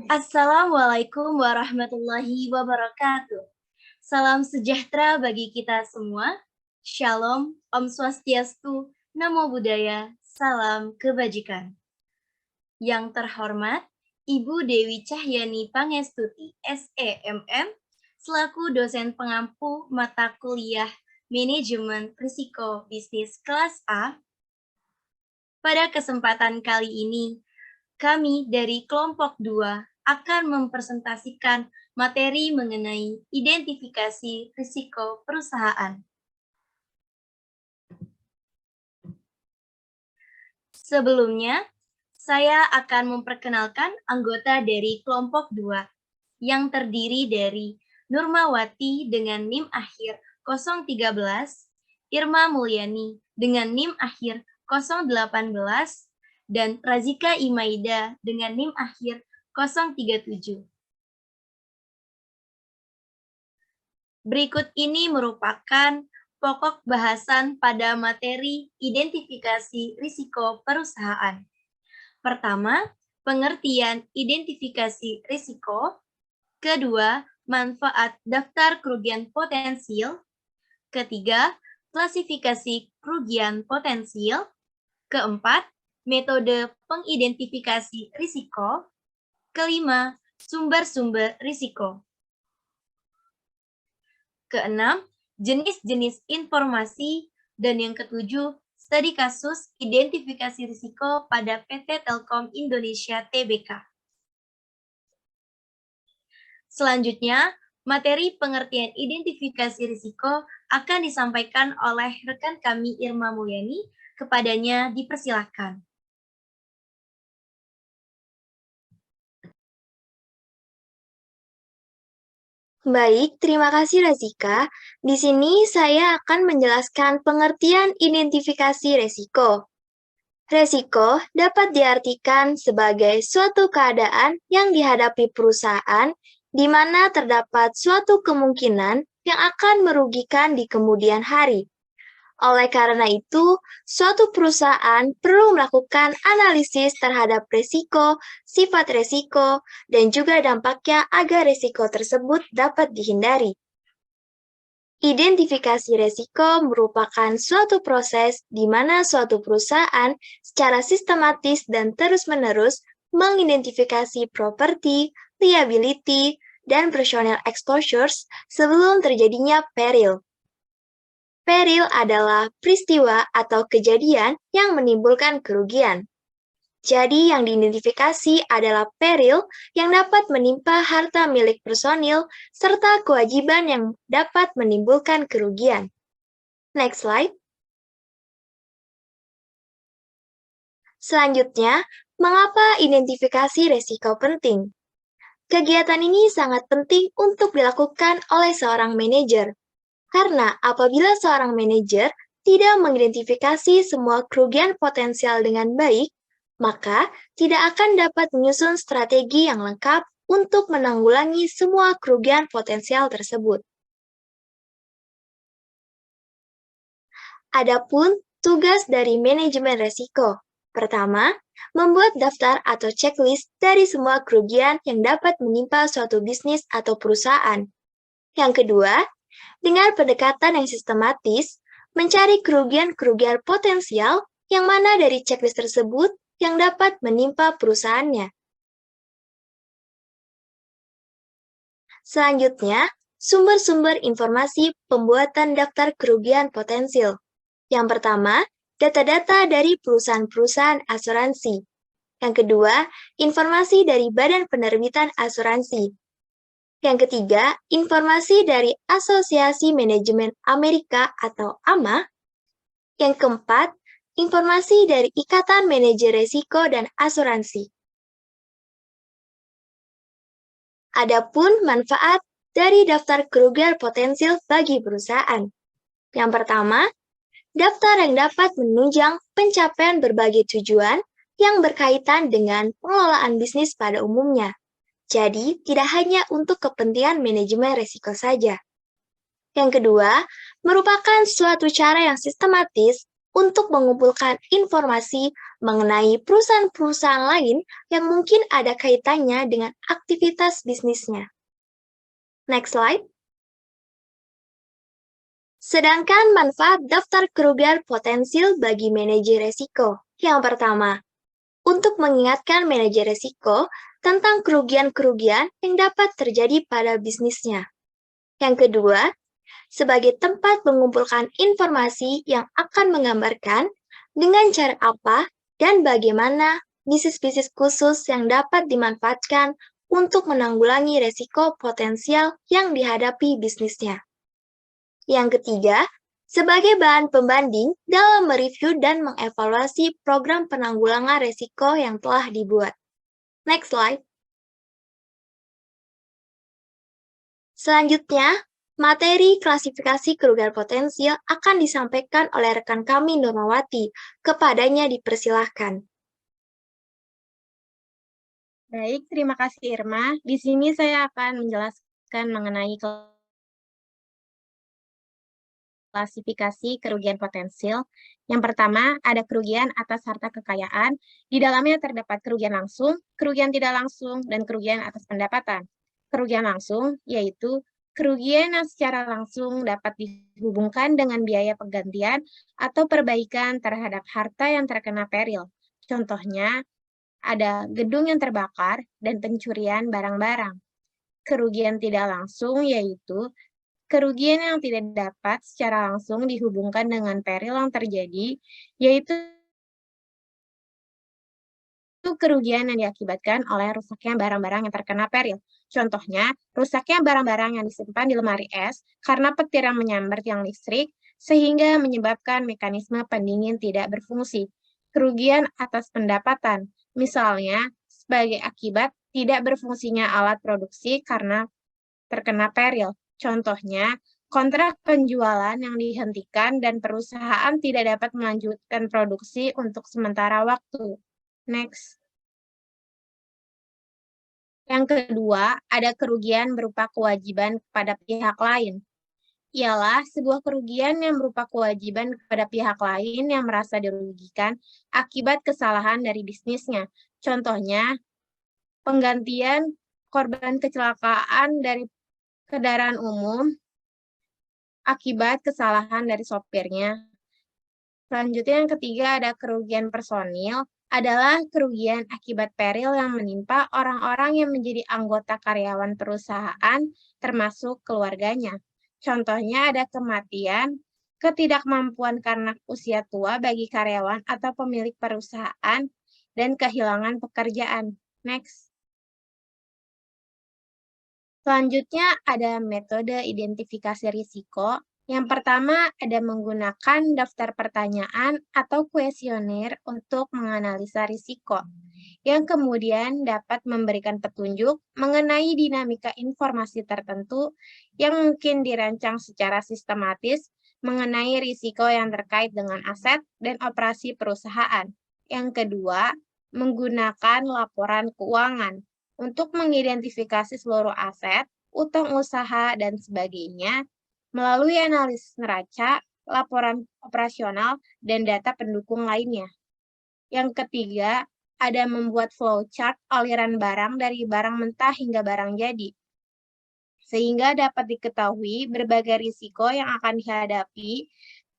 Assalamualaikum warahmatullahi wabarakatuh. Salam sejahtera bagi kita semua. Shalom, Om Swastiastu, Namo Buddhaya, salam kebajikan. Yang terhormat, Ibu Dewi Cahyani Pangestuti, SEMM, selaku dosen pengampu mata kuliah Manajemen Risiko Bisnis Kelas A. Pada kesempatan kali ini, kami dari kelompok 2 akan mempresentasikan materi mengenai identifikasi risiko perusahaan. Sebelumnya, saya akan memperkenalkan anggota dari kelompok 2 yang terdiri dari Nurmawati dengan NIM akhir 013, Irma Mulyani dengan NIM akhir 018, dan Razika Imaida dengan NIM akhir 037. Berikut ini merupakan pokok bahasan pada materi identifikasi risiko perusahaan. Pertama, pengertian identifikasi risiko. Kedua, manfaat daftar kerugian potensial. Ketiga, klasifikasi kerugian potensial. Keempat, metode pengidentifikasi risiko. Kelima, sumber-sumber risiko. Keenam, jenis-jenis informasi. Dan yang ketujuh, studi kasus identifikasi risiko pada PT Telkom Indonesia Tbk. Selanjutnya, materi pengertian identifikasi risiko akan disampaikan oleh rekan kami Irma Mulyani. Kepadanya dipersilahkan. Baik, terima kasih Razika. Di sini saya akan menjelaskan pengertian identifikasi resiko. Resiko dapat diartikan sebagai suatu keadaan yang dihadapi perusahaan di mana terdapat suatu kemungkinan yang akan merugikan di kemudian hari. Oleh karena itu, suatu perusahaan perlu melakukan analisis terhadap resiko, sifat resiko, dan juga dampaknya agar resiko tersebut dapat dihindari. Identifikasi resiko merupakan suatu proses di mana suatu perusahaan secara sistematis dan terus-menerus mengidentifikasi properti, liability, dan personal exposures sebelum terjadinya peril. Peril adalah peristiwa atau kejadian yang menimbulkan kerugian. Jadi yang diidentifikasi adalah peril yang dapat menimpa harta milik personil serta kewajiban yang dapat menimbulkan kerugian. Next slide. Selanjutnya, mengapa identifikasi resiko penting? Kegiatan ini sangat penting untuk dilakukan oleh seorang manajer. Karena apabila seorang manajer tidak mengidentifikasi semua kerugian potensial dengan baik, maka tidak akan dapat menyusun strategi yang lengkap untuk menanggulangi semua kerugian potensial tersebut. Adapun tugas dari manajemen resiko. Pertama, membuat daftar atau checklist dari semua kerugian yang dapat menimpa suatu bisnis atau perusahaan. Yang kedua, dengan pendekatan yang sistematis, mencari kerugian-kerugian potensial yang mana dari checklist tersebut yang dapat menimpa perusahaannya. Selanjutnya, sumber-sumber informasi pembuatan daftar kerugian potensial. Yang pertama, data-data dari perusahaan-perusahaan asuransi. Yang kedua, informasi dari Badan Penerbitan Asuransi. Yang ketiga, informasi dari Asosiasi Manajemen Amerika atau AMA. Yang keempat, informasi dari Ikatan Manajer Risiko dan Asuransi. Adapun manfaat dari daftar kerugian potensial bagi perusahaan. Yang pertama, daftar yang dapat menunjang pencapaian berbagai tujuan yang berkaitan dengan pengelolaan bisnis pada umumnya. Jadi, tidak hanya untuk kepentingan manajemen risiko saja. Yang kedua, merupakan suatu cara yang sistematis untuk mengumpulkan informasi mengenai perusahaan-perusahaan lain yang mungkin ada kaitannya dengan aktivitas bisnisnya. Next slide. Sedangkan manfaat daftar kerugian potensial bagi manajer resiko. Yang pertama, untuk mengingatkan manajer resiko tentang kerugian-kerugian yang dapat terjadi pada bisnisnya. Yang kedua, sebagai tempat mengumpulkan informasi yang akan menggambarkan dengan cara apa dan bagaimana bisnis-bisnis khusus yang dapat dimanfaatkan untuk menanggulangi resiko potensial yang dihadapi bisnisnya. Yang ketiga, sebagai bahan pembanding dalam mereview dan mengevaluasi program penanggulangan resiko yang telah dibuat. Next slide. Selanjutnya, materi klasifikasi kerugian potensial akan disampaikan oleh rekan kami Nurmawati. Kepadanya dipersilahkan. Baik, terima kasih Irma. Di sini saya akan menjelaskan mengenai klasifikasi kerugian potensial. Yang pertama, ada kerugian atas harta kekayaan. Di dalamnya terdapat kerugian langsung, kerugian tidak langsung, dan kerugian atas pendapatan. Kerugian langsung yaitu kerugian yang secara langsung dapat dihubungkan dengan biaya penggantian atau perbaikan terhadap harta yang terkena peril. Contohnya, ada gedung yang terbakar dan pencurian barang-barang. Kerugian tidak langsung yaitu kerugian yang tidak dapat secara langsung dihubungkan dengan peril yang terjadi, yaitu kerugian yang diakibatkan oleh rusaknya barang-barang yang terkena peril. Contohnya, rusaknya barang-barang yang disimpan di lemari es karena petir yang menyambar tiang listrik, sehingga menyebabkan mekanisme pendingin tidak berfungsi. Kerugian atas pendapatan, misalnya sebagai akibat tidak berfungsinya alat produksi karena terkena peril. Contohnya, kontrak penjualan yang dihentikan dan perusahaan tidak dapat melanjutkan produksi untuk sementara waktu. Next. Yang kedua, ada kerugian berupa kewajiban kepada pihak lain. Ialah sebuah kerugian yang berupa kewajiban kepada pihak lain yang merasa dirugikan akibat kesalahan dari bisnisnya. Contohnya, penggantian korban kecelakaan dari kendaraan umum akibat kesalahan dari sopirnya. Selanjutnya yang ketiga ada kerugian personil, adalah kerugian akibat peril yang menimpa orang-orang yang menjadi anggota karyawan perusahaan termasuk keluarganya. Contohnya ada kematian, ketidakmampuan karena usia tua bagi karyawan atau pemilik perusahaan, dan kehilangan pekerjaan. Next. Selanjutnya ada metode identifikasi risiko. Yang pertama ada menggunakan daftar pertanyaan atau kuesioner untuk menganalisa risiko, yang kemudian dapat memberikan petunjuk mengenai dinamika informasi tertentu yang mungkin dirancang secara sistematis mengenai risiko yang terkait dengan aset dan operasi perusahaan. Yang kedua, menggunakan laporan keuangan untuk mengidentifikasi seluruh aset, utang usaha, dan sebagainya melalui analisis neraca, laporan operasional, dan data pendukung lainnya. Yang ketiga, ada membuat flowchart aliran barang dari barang mentah hingga barang jadi, sehingga dapat diketahui berbagai risiko yang akan dihadapi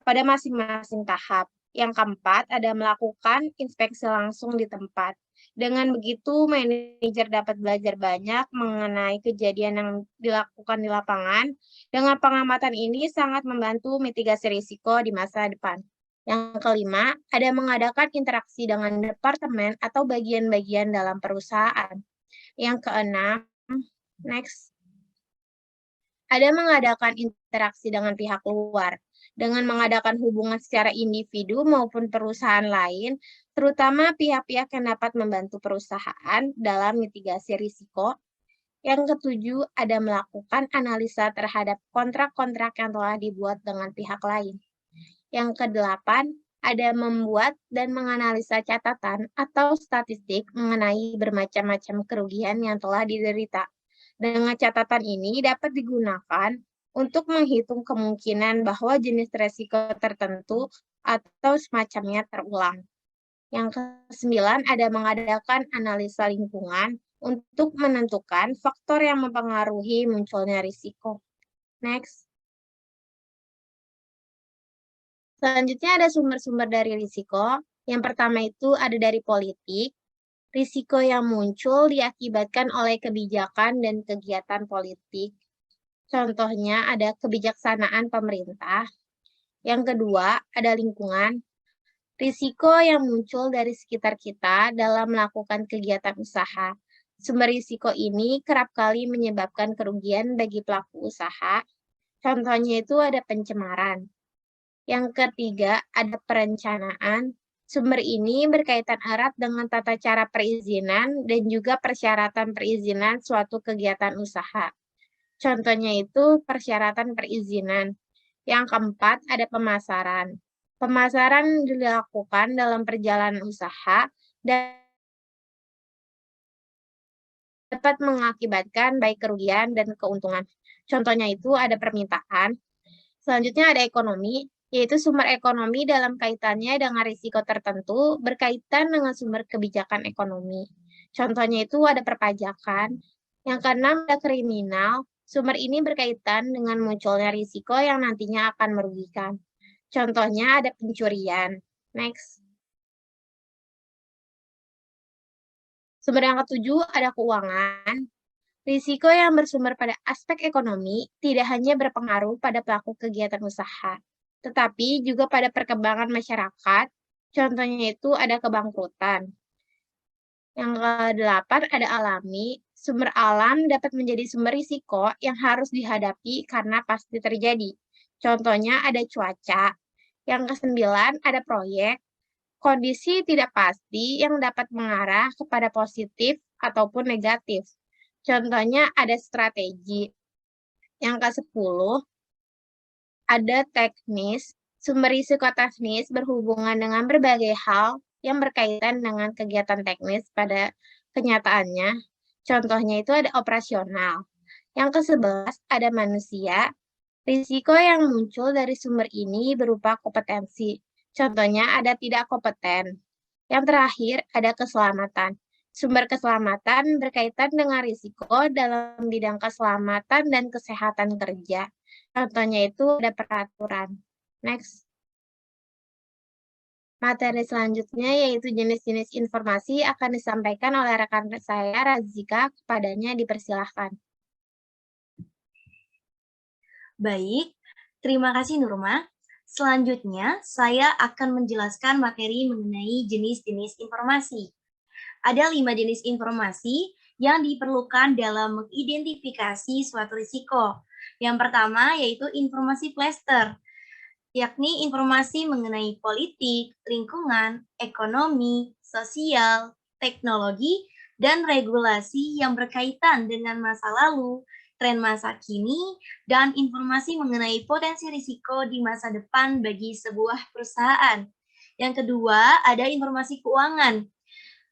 pada masing-masing tahap. Yang keempat, ada melakukan inspeksi langsung di tempat. Dengan begitu, manajer dapat belajar banyak mengenai kejadian yang dilakukan di lapangan. Dengan pengamatan ini sangat membantu mitigasi risiko di masa depan. Yang kelima, ada mengadakan interaksi dengan departemen atau bagian-bagian dalam perusahaan. Yang keenam, next. Ada mengadakan interaksi dengan pihak luar. Dengan mengadakan hubungan secara individu maupun perusahaan lain, terutama pihak-pihak yang dapat membantu perusahaan dalam mitigasi risiko. Yang ketujuh, ada melakukan analisa terhadap kontrak-kontrak yang telah dibuat dengan pihak lain. Yang kedelapan, ada membuat dan menganalisa catatan atau statistik mengenai bermacam-macam kerugian yang telah diderita. Dengan catatan ini dapat digunakan untuk menghitung kemungkinan bahwa jenis resiko tertentu atau semacamnya terulang. Yang ke-9 ada mengadakan analisa lingkungan untuk menentukan faktor yang mempengaruhi munculnya risiko. Next. Selanjutnya ada sumber-sumber dari risiko. Yang pertama itu ada dari politik. Risiko yang muncul diakibatkan oleh kebijakan dan kegiatan politik. Contohnya ada kebijaksanaan pemerintah. Yang kedua ada lingkungan. Risiko yang muncul dari sekitar kita dalam melakukan kegiatan usaha. Sumber risiko ini kerap kali menyebabkan kerugian bagi pelaku usaha. Contohnya itu ada pencemaran. Yang ketiga, ada perencanaan. Sumber ini berkaitan erat dengan tata cara perizinan dan juga persyaratan perizinan suatu kegiatan usaha. Contohnya itu persyaratan perizinan. Yang keempat, ada pemasaran. Pemasaran dilakukan dalam perjalanan usaha dan dapat mengakibatkan baik kerugian dan keuntungan. Contohnya itu ada permintaan. Selanjutnya ada ekonomi, yaitu sumber ekonomi dalam kaitannya dengan risiko tertentu berkaitan dengan sumber kebijakan ekonomi. Contohnya itu ada perpajakan. Yang keenam ada kriminal. Sumber ini berkaitan dengan munculnya risiko yang nantinya akan merugikan. Contohnya ada pencurian. Next. Sumber yang ketujuh ada keuangan. Risiko yang bersumber pada aspek ekonomi tidak hanya berpengaruh pada pelaku kegiatan usaha, tetapi juga pada perkembangan masyarakat. Contohnya itu ada kebangkrutan. Yang ke-8 ada alami. Sumber alam dapat menjadi sumber risiko yang harus dihadapi karena pasti terjadi. Contohnya ada cuaca. Yang ke-9 ada proyek. Kondisi tidak pasti yang dapat mengarah kepada positif ataupun negatif. Contohnya ada strategi. Yang ke-10 ada teknis. Sumber risiko teknis berhubungan dengan berbagai hal yang berkaitan dengan kegiatan teknis pada kenyataannya. Contohnya itu ada operasional. Yang ke-11 ada manusia. Risiko yang muncul dari sumber ini berupa kompetensi. Contohnya ada tidak kompeten. Yang terakhir ada keselamatan. Sumber keselamatan berkaitan dengan risiko dalam bidang keselamatan dan kesehatan kerja. Contohnya itu ada peraturan. Next. Materi selanjutnya yaitu jenis-jenis informasi akan disampaikan oleh rekan saya, Razika. Kepadanya dipersilahkan. Baik, terima kasih Nurma. Selanjutnya, saya akan menjelaskan materi mengenai jenis-jenis informasi. Ada 5 jenis informasi yang diperlukan dalam mengidentifikasi suatu risiko. Yang pertama yaitu informasi plaster, yakni informasi mengenai politik, lingkungan, ekonomi, sosial, teknologi, dan regulasi yang berkaitan dengan masa lalu, tren masa kini, dan informasi mengenai potensi risiko di masa depan bagi sebuah perusahaan. Yang kedua, ada informasi keuangan.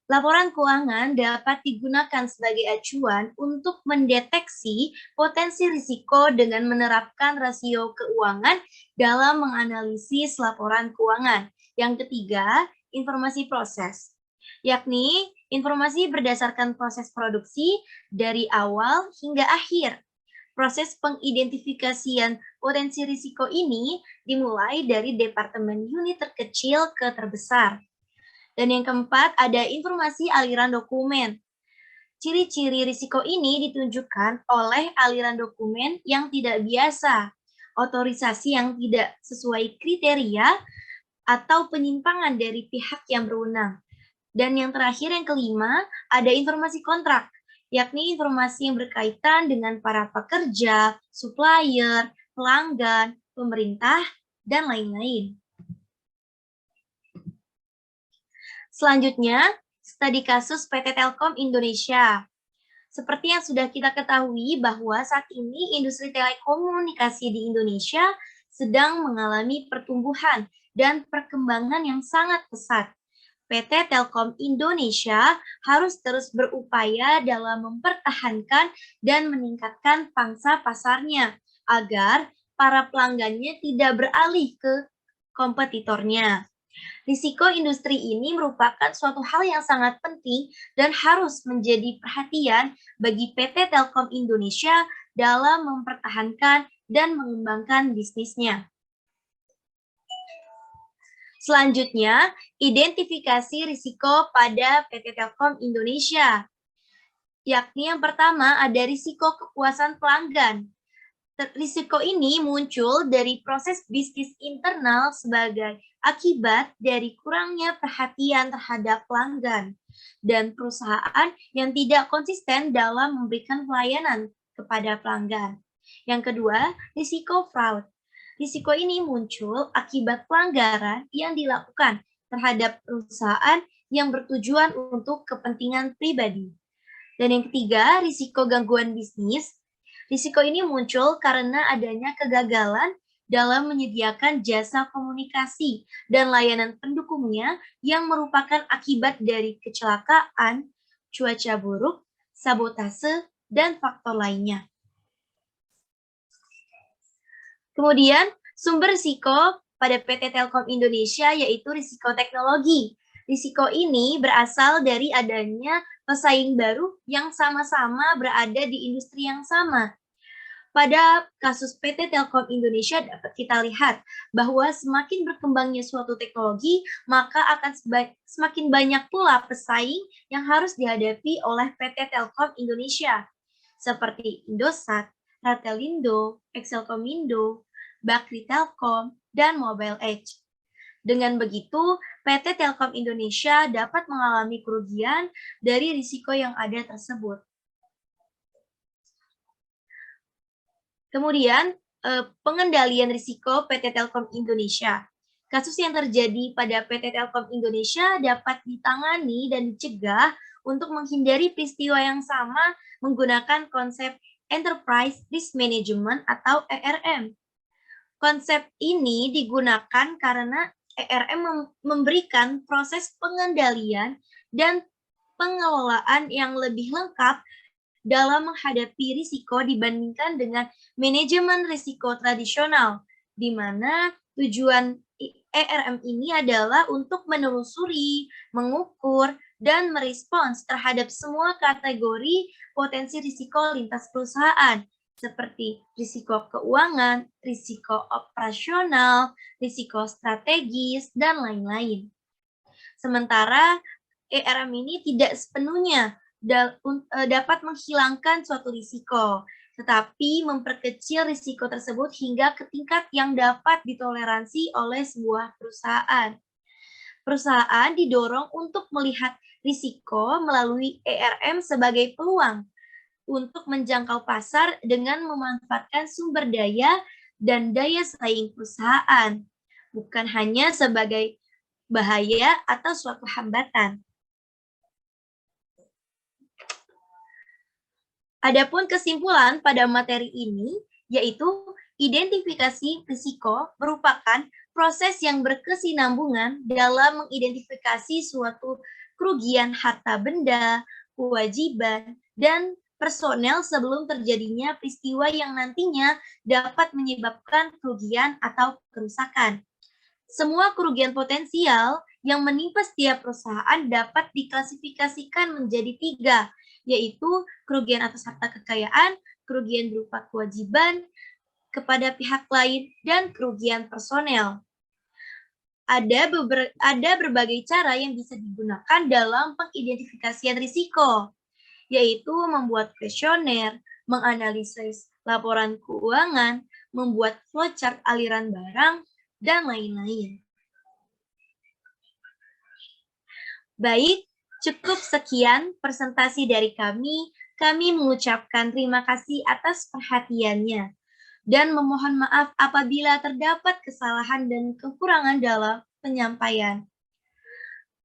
Laporan keuangan dapat digunakan sebagai acuan untuk mendeteksi potensi risiko dengan menerapkan rasio keuangan dalam menganalisis laporan keuangan. Yang ketiga, informasi proses, yakni informasi berdasarkan proses produksi dari awal hingga akhir. Proses pengidentifikasian potensi risiko ini dimulai dari departemen unit terkecil ke terbesar. Dan yang keempat, ada informasi aliran dokumen. Ciri-ciri risiko ini ditunjukkan oleh aliran dokumen yang tidak biasa, otorisasi yang tidak sesuai kriteria, atau penyimpangan dari pihak yang berwenang. Dan yang terakhir, yang kelima, ada informasi kontrak, yakni informasi yang berkaitan dengan para pekerja, supplier, pelanggan, pemerintah, dan lain-lain. Selanjutnya, studi kasus PT Telkom Indonesia. Seperti yang sudah kita ketahui bahwa saat ini industri telekomunikasi di Indonesia sedang mengalami pertumbuhan dan perkembangan yang sangat pesat. PT Telkom Indonesia harus terus berupaya dalam mempertahankan dan meningkatkan pangsa pasarnya agar para pelanggannya tidak beralih ke kompetitornya. Risiko industri ini merupakan suatu hal yang sangat penting dan harus menjadi perhatian bagi PT Telkom Indonesia dalam mempertahankan dan mengembangkan bisnisnya. Selanjutnya, identifikasi risiko pada PT Telkom Indonesia. Yakni yang pertama ada risiko kepuasan pelanggan. Risiko ini muncul dari proses bisnis internal sebagai akibat dari kurangnya perhatian terhadap pelanggan dan perusahaan yang tidak konsisten dalam memberikan pelayanan kepada pelanggan. Yang kedua, risiko fraud. Risiko ini muncul akibat pelanggaran yang dilakukan terhadap perusahaan yang bertujuan untuk kepentingan pribadi. Dan yang ketiga, risiko gangguan bisnis. Risiko ini muncul karena adanya kegagalan dalam menyediakan jasa komunikasi dan layanan pendukungnya yang merupakan akibat dari kecelakaan, cuaca buruk, sabotase, dan faktor lainnya. Kemudian, sumber risiko pada PT Telkom Indonesia yaitu risiko teknologi. Risiko ini berasal dari adanya pesaing baru yang sama-sama berada di industri yang sama. Pada kasus PT Telkom Indonesia dapat kita lihat bahwa semakin berkembangnya suatu teknologi, maka akan semakin banyak pula pesaing yang harus dihadapi oleh PT Telkom Indonesia, seperti Indosat, Ratelindo, Excelcomindo, Bakri Telkom, dan Mobile Edge. Dengan begitu, PT Telkom Indonesia dapat mengalami kerugian dari risiko yang ada tersebut. Kemudian, pengendalian risiko PT Telkom Indonesia. Kasus yang terjadi pada PT Telkom Indonesia dapat ditangani dan dicegah untuk menghindari peristiwa yang sama menggunakan konsep Enterprise Risk Management atau ERM. Konsep ini digunakan karena ERM memberikan proses pengendalian dan pengelolaan yang lebih lengkap dalam menghadapi risiko dibandingkan dengan manajemen risiko tradisional, di mana tujuan ERM ini adalah untuk menelusuri, mengukur, dan merespons terhadap semua kategori potensi risiko lintas perusahaan, seperti risiko keuangan, risiko operasional, risiko strategis, dan lain-lain. Sementara ERM ini tidak sepenuhnya dapat menghilangkan suatu risiko, tetapi memperkecil risiko tersebut hingga ke tingkat yang dapat ditoleransi oleh sebuah perusahaan. Perusahaan didorong untuk melihat risiko melalui ERM sebagai peluang untuk menjangkau pasar dengan memanfaatkan sumber daya dan daya saing perusahaan, bukan hanya sebagai bahaya atau suatu hambatan. Adapun kesimpulan pada materi ini, yaitu identifikasi risiko merupakan proses yang berkesinambungan dalam mengidentifikasi suatu kerugian harta benda, kewajiban, dan personel sebelum terjadinya peristiwa yang nantinya dapat menyebabkan kerugian atau kerusakan. Semua kerugian potensial yang menimpa setiap perusahaan dapat diklasifikasikan menjadi 3, yaitu kerugian atas harta kekayaan, kerugian berupa kewajiban kepada pihak lain, dan kerugian personel. Ada berbagai cara yang bisa digunakan dalam pengidentifikasian risiko, yaitu membuat kuesioner, menganalisis laporan keuangan, membuat flowchart aliran barang, dan lain-lain. Baik, cukup sekian presentasi dari kami. Kami mengucapkan terima kasih atas perhatiannya dan memohon maaf apabila terdapat kesalahan dan kekurangan dalam penyampaian.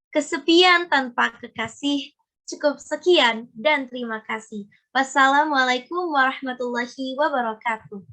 Kesepian tanpa kekasih. Cukup sekian dan terima kasih. Wassalamualaikum warahmatullahi wabarakatuh.